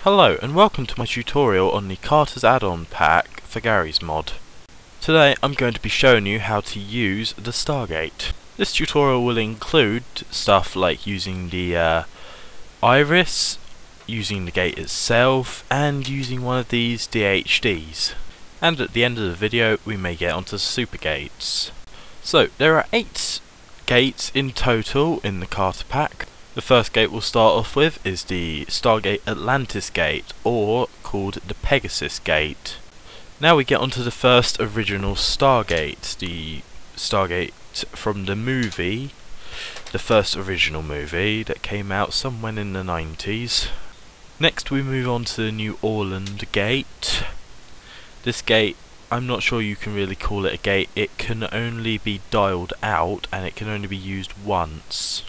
Hello and welcome to my tutorial on the Carter's Addon pack for Garry's mod. Today I'm going to be showing you how to use the Stargate. This tutorial will include stuff like using the iris, using the gate itself, and using one of these DHDs. And at the end of the video we may get onto super gates. So there are 8 gates in total in the Carter pack. The first gate we'll start off with is the Stargate Atlantis Gate, or called the Pegasus Gate. Now we get onto the first original Stargate, the Stargate from the movie, the first original movie that came out somewhere in the 90s. Next we move on to the New Orleans Gate. This gate, I'm not sure you can really call it a gate, it can only be dialed out and it can only be used once.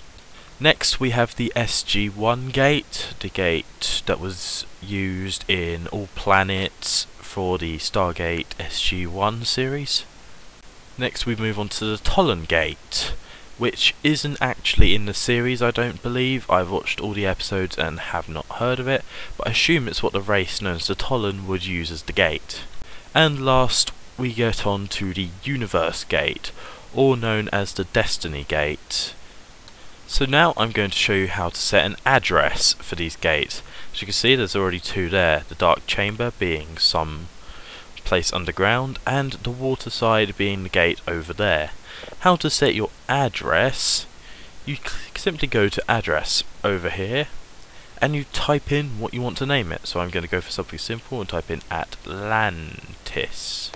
Next we have the SG1 Gate, the gate that was used in all planets for the Stargate SG1 series. Next we move on to the Tollon Gate, which isn't actually in the series, I don't believe. I've watched all the episodes and have not heard of it, but I assume it's what the race known as the Tollon would use as the gate. And last we get on to the Universe Gate, or known as the Destiny Gate. So now I'm going to show you how to set an address for these gates. As you can see, there's already 2 there, the Dark Chamber being some place underground and the water side being the gate over there. How to set your address: you simply go to address over here and you type in what you want to name it. So I'm going to go for something simple and type in Atlantis.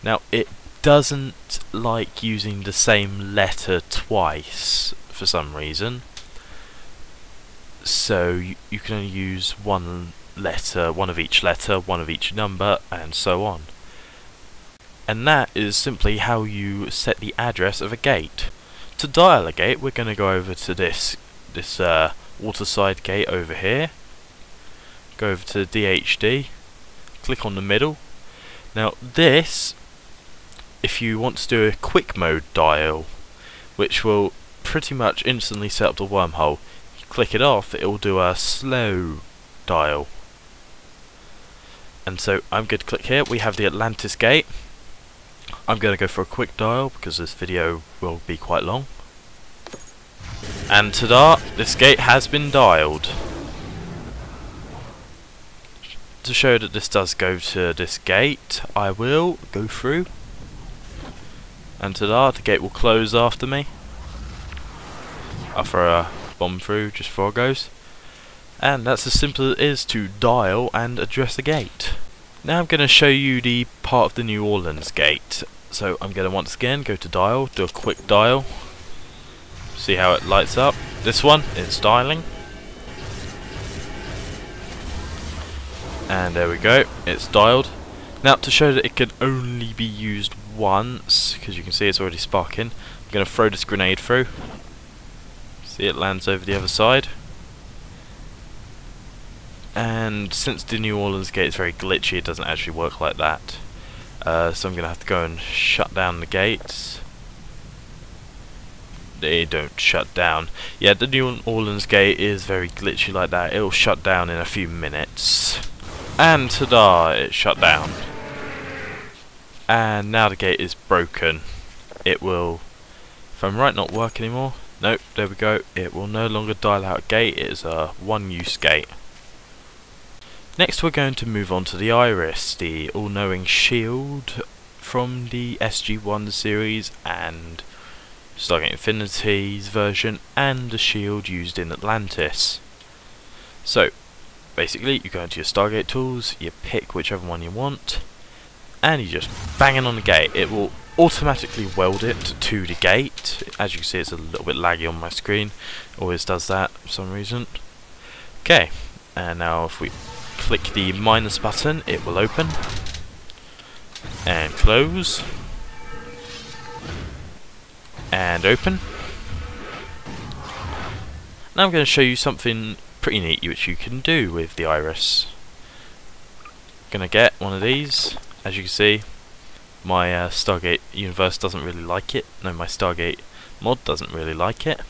Now it doesn't like using the same letter twice for some reason, so you can only use one letter, one of each letter, one of each number, and so on. And that is simply how you set the address of a gate. To dial a gate, we're going to go over to this waterside gate over here, go over to the DHD, click on the middle. Now this, if you want to do a quick mode dial, which will pretty much instantly set up the wormhole, you click it off, it will do a slow dial. And so I'm going to click here, we have the Atlantis Gate. I'm going to go for a quick dial because this video will be quite long. And ta-da, this gate has been dialed. To show that this does go to this gate, I will go through. And ta-da, the gate will close after me. I'll throw a bomb through just before it goes. And that's as simple as it is to dial and address a gate. Now I'm going to show you the part of the New Orleans Gate. So I'm going to once again go to dial, do a quick dial. See how it lights up. This one is dialing. And there we go, it's dialed. Now to show that it can only be used once, because you can see it's already sparking, I'm going to throw this grenade through. See, it lands over the other side. And since the New Orleans Gate is very glitchy, it doesn't actually work like that. So I'm going to have to go and shut down the gates. They don't shut down. Yeah, the New Orleans Gate is very glitchy like that. It'll shut down in a few minutes. And ta-da, it shut down. And now the gate is broken. It will, if I'm right, not work anymore. Nope, there we go. It will no longer dial out a gate. It is a one-use gate. Next we're going to move on to the iris, the all-knowing shield from the SG1 series and Stargate Infinity's version, and the shield used in Atlantis. So basically you go into your Stargate tools, you pick whichever one you want, and you just bang it on the gate. It will automatically weld it to the gate. As you can see, it's a little bit laggy on my screen, always does that for some reason. Okay, and now if we click the minus button, it will open and close and open. Now I'm going to show you something pretty neat which you can do with the iris. Gonna get one of these. As you can see, my Stargate universe doesn't really like it. No, my Stargate mod doesn't really like it.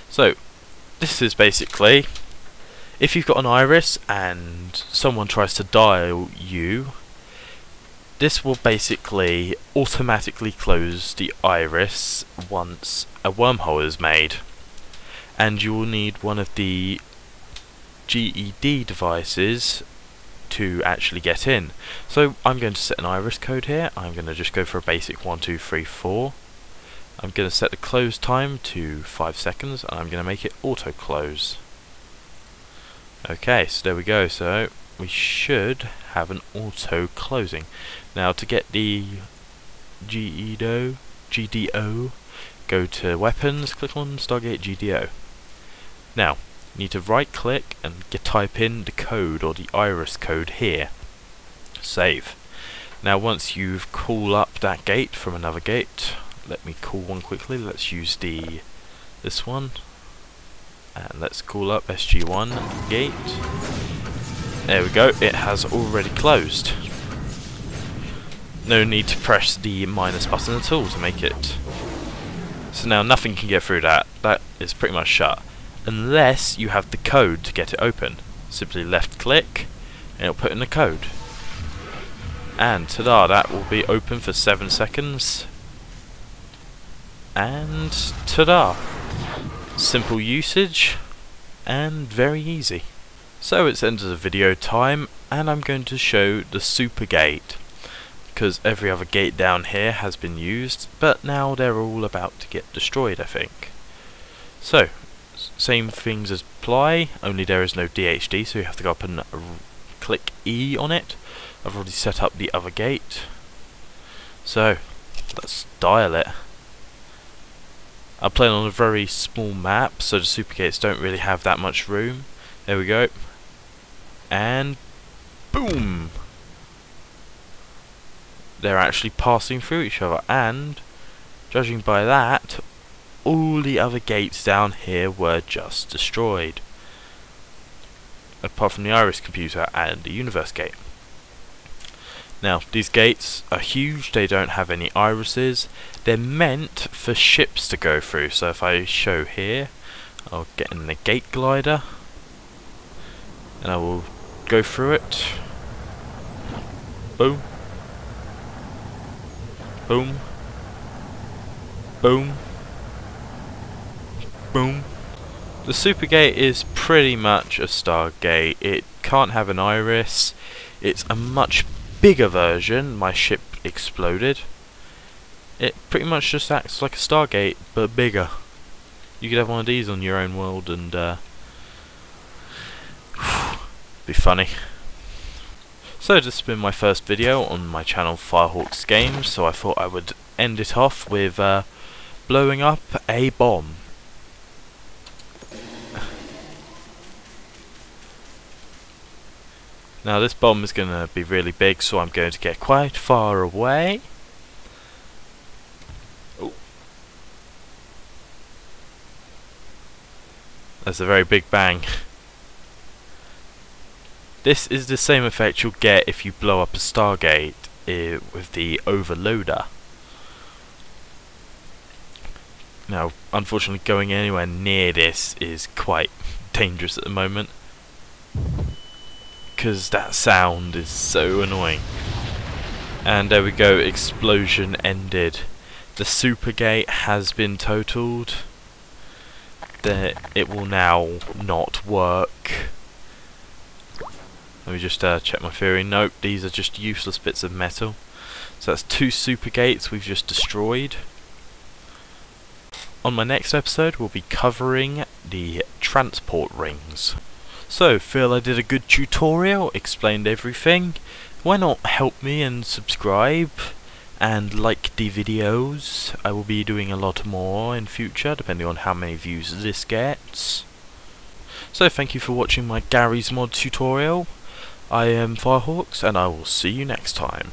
So this is basically If you've got an iris and someone tries to dial you, this will basically automatically close the iris once a wormhole is made, and you will need one of the GED devices to actually get in. So I'm going to set an iris code here. I'm going to just go for a basic 1, 2, 3, 4. I'm going to set the close time to 5 seconds, and I'm going to make it auto close. Okay, so there we go. So we should have an auto closing. Now to get the GDO, go to weapons, click on Stargate GDO. Now you need to right click and type in the code or the iris code here. Save. Now once you've called up that gate from another gate, let me call one quickly. Let's use this one, and let's call up SG1 Gate. There we go, it has already closed. No need to press the minus button at all to make it. So now nothing can get through that. That is pretty much shut. Unless you have the code to get it open. Simply left click and it'll put in the code. And ta-da, that will be open for 7 seconds. And ta-da. Simple usage and very easy. So it's end of the video time, and I'm going to show the super gate, because every other gate down here has been used, but now they're all about to get destroyed, I think. So, same things as apply, only there is no DHD, so you have to go up and click E on it. I've already set up the other gate, so let's dial it. I'm playing on a very small map, so the super gates don't really have that much room. There we go. And boom! They're actually passing through each other, and judging by that, all the other gates down here were just destroyed. Apart from the Iris computer and the Universe gate. Now, these gates are huge, they don't have any irises. They're meant for ships to go through, so if I show here, I'll get in the gate glider, and I will go through it. Boom. Boom. Boom. Boom. The super gate is pretty much a Stargate. It can't have an iris. It's a much bigger version. My ship exploded. It pretty much just acts like a Stargate, but bigger. You could have one of these on your own world and be funny. So this has been my first video on my channel FirehawksGaming, so I thought I would end it off with blowing up a bomb. Now this bomb is going to be really big, so I'm going to get quite far away. Ooh. That's a very big bang. This is the same effect you'll get if you blow up a Stargate with the overloader. Now, unfortunately, going anywhere near this is quite dangerous at the moment, because that sound is so annoying. And there we go, explosion ended. The super gate has been totaled. It will now not work. Let me just check my theory. Nope, these are just useless bits of metal. So that's 2 super gates we've just destroyed. On my next episode we'll be covering the transport rings. So, feel I did a good tutorial, explained everything? Why not help me and subscribe and like the videos? I will be doing a lot more in future, depending on how many views this gets. So thank you for watching my Garry's mod tutorial. I am Firehawks, and I will see you next time.